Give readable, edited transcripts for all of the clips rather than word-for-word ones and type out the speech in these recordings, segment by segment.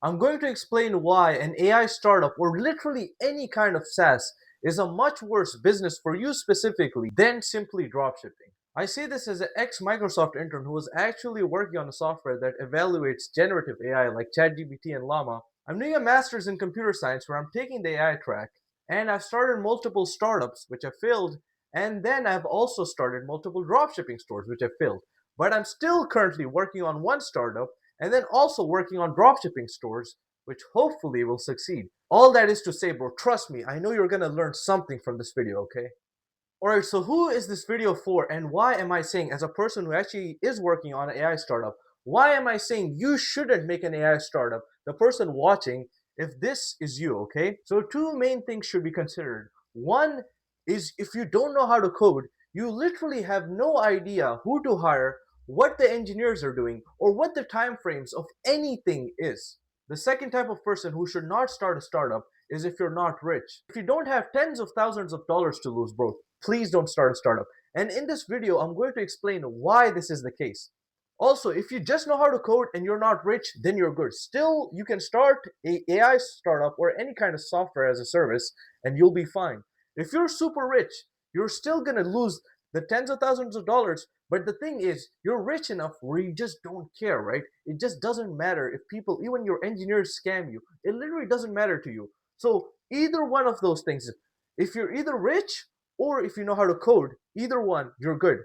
I'm going to explain why an AI startup or literally any kind of SaaS is a much worse business for you specifically than simply dropshipping. I say this as an ex-Microsoft intern who was actually working on a software that evaluates generative AI like ChatGPT and Llama. I'm doing a master's in computer science where I'm taking the AI track, and I've started multiple startups which have failed, and then I've also started multiple dropshipping stores which have failed. But I'm still currently working on one startup and then also working on dropshipping stores, which hopefully will succeed. All that is to say, bro, trust me, I know you're gonna learn something from this video, okay? Alright, so who is this video for, and why am I saying, as a person who actually is working on an AI startup, why am I saying you shouldn't make an AI startup, the person watching, if this is you, okay? So two main things should be considered. One is if you don't know how to code, you literally have no idea who to hire, what the engineers are doing, or what the time frames of anything is. The second type of person who should not start a startup is if you're not rich. If you don't have tens of thousands of dollars to lose, bro, please don't start a startup. And in this video, I'm going to explain why this is the case. Also, if you just know how to code and you're not rich, then you're good. Still, you can start a AI startup or any kind of software as a service and you'll be fine. If you're super rich, you're still gonna lose the tens of thousands of dollars, but the thing is, you're rich enough where you just don't care, right? It just doesn't matter if people, even your engineers, scam you. It literally doesn't matter to you. So either one of those things, if you're either rich or if you know how to code, either one, you're good.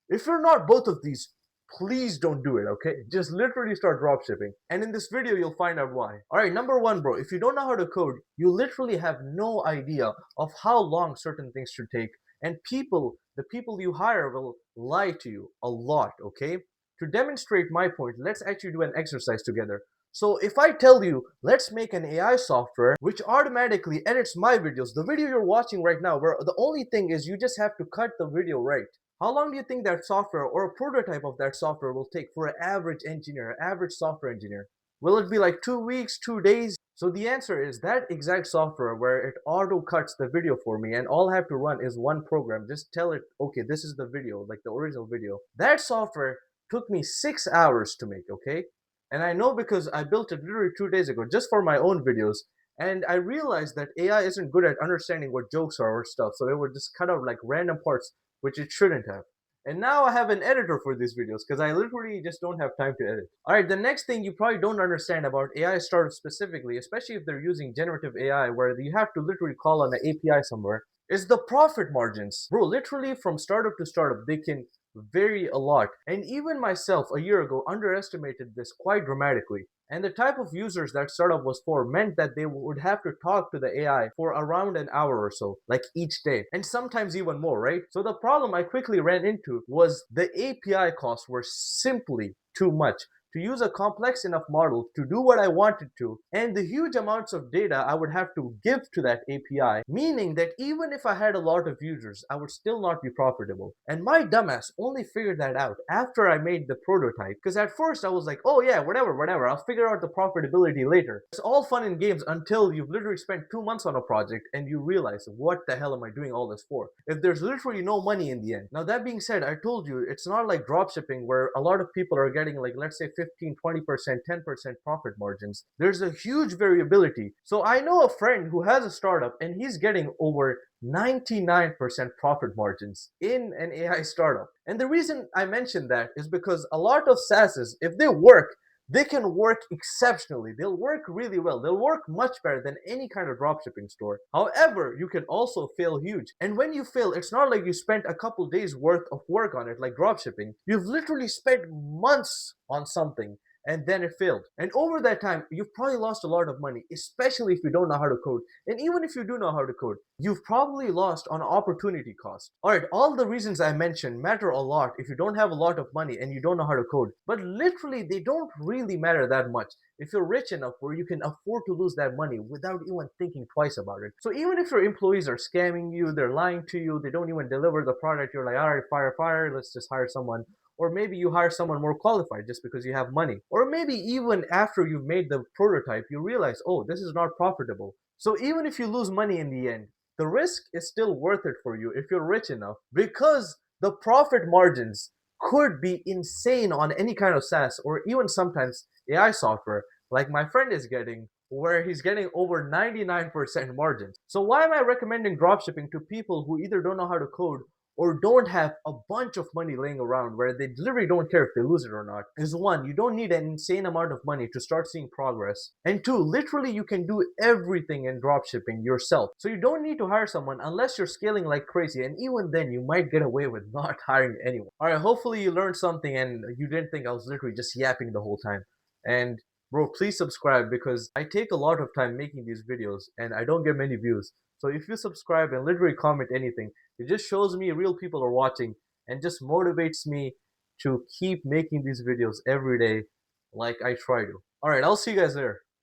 If you're not both of these, please don't do it, okay? Just literally start dropshipping. And in this video, you'll find out why. Alright, number one, bro, if you don't know how to code, you literally have no idea of how long certain things should take. And the people you hire will lie to you a lot, okay? To demonstrate my point, let's actually do an exercise together. So if I tell you, let's make an AI software which automatically edits my videos, the video you're watching right now, where the only thing is you just have to cut the video right. How long do you think that software or a prototype of that software will take for an average engineer, an average software engineer? Will it be like 2 weeks, 2 days? So the answer is that exact software where it auto cuts the video for me and all I have to run is one program. Just tell it, okay, this is the video, like the original video. That software took me 6 hours to make, okay? And I know because I built it literally 2 days ago just for my own videos. And I realized that AI isn't good at understanding what jokes are or stuff. So it would just cut out like random parts, which it shouldn't have. And now I have an editor for these videos because I literally just don't have time to edit. Alright, the next thing you probably don't understand about AI startups specifically, especially if they're using generative AI where you have to literally call on an API somewhere, is the profit margins. Bro, literally from startup to startup, they can vary a lot. And even myself a year ago underestimated this quite dramatically. And the type of users that startup was for meant that they would have to talk to the AI for around an hour or so, like each day, and sometimes even more, right? So the problem I quickly ran into was the API costs were simply too much to use a complex enough model to do what I wanted to, and the huge amounts of data I would have to give to that API, meaning that even if I had a lot of users, I would still not be profitable. And my dumbass only figured that out after I made the prototype, because at first I was like, oh yeah, whatever, I'll figure out the profitability later. It's all fun and games until you've literally spent 2 months on a project and you realize, what the hell am I doing all this for? If there's literally no money in the end. Now that being said, I told you, it's not like dropshipping where a lot of people are getting like, let's say 15, 20%, 10% profit margins. There's a huge variability. So I know a friend who has a startup and he's getting over 99% profit margins in an AI startup. And the reason I mention that is because a lot of SaaSes, if they work, they can work exceptionally. They'll work really well. They'll work much better than any kind of dropshipping store. However, you can also fail huge. And when you fail, it's not like you spent a couple days worth of work on it like dropshipping. You've literally spent months on something and then it failed. And over that time, you've probably lost a lot of money, especially if you don't know how to code. And even if you do know how to code, you've probably lost on opportunity cost. Alright, all the reasons I mentioned matter a lot if you don't have a lot of money and you don't know how to code. But literally, they don't really matter that much if you're rich enough where you can afford to lose that money without even thinking twice about it. So even if your employees are scamming you, they're lying to you, they don't even deliver the product, you're like, alright, fire, let's just hire someone. Or maybe you hire someone more qualified just because you have money. Or maybe even after you've made the prototype, you realize, oh, this is not profitable. So even if you lose money in the end, the risk is still worth it for you if you're rich enough because the profit margins could be insane on any kind of SaaS or even sometimes AI software like my friend is getting, where he's getting over 99% margins. So why am I recommending dropshipping to people who either don't know how to code or don't have a bunch of money laying around where they literally don't care if they lose it or not? Is one, you don't need an insane amount of money to start seeing progress. And two, literally you can do everything in dropshipping yourself. So you don't need to hire someone unless you're scaling like crazy. And even then you might get away with not hiring anyone. All right, hopefully you learned something and you didn't think I was literally just yapping the whole time. And bro, please subscribe because I take a lot of time making these videos and I don't get many views. So if you subscribe and literally comment anything, it just shows me real people are watching and just motivates me to keep making these videos every day like I try to. All right, I'll see you guys there.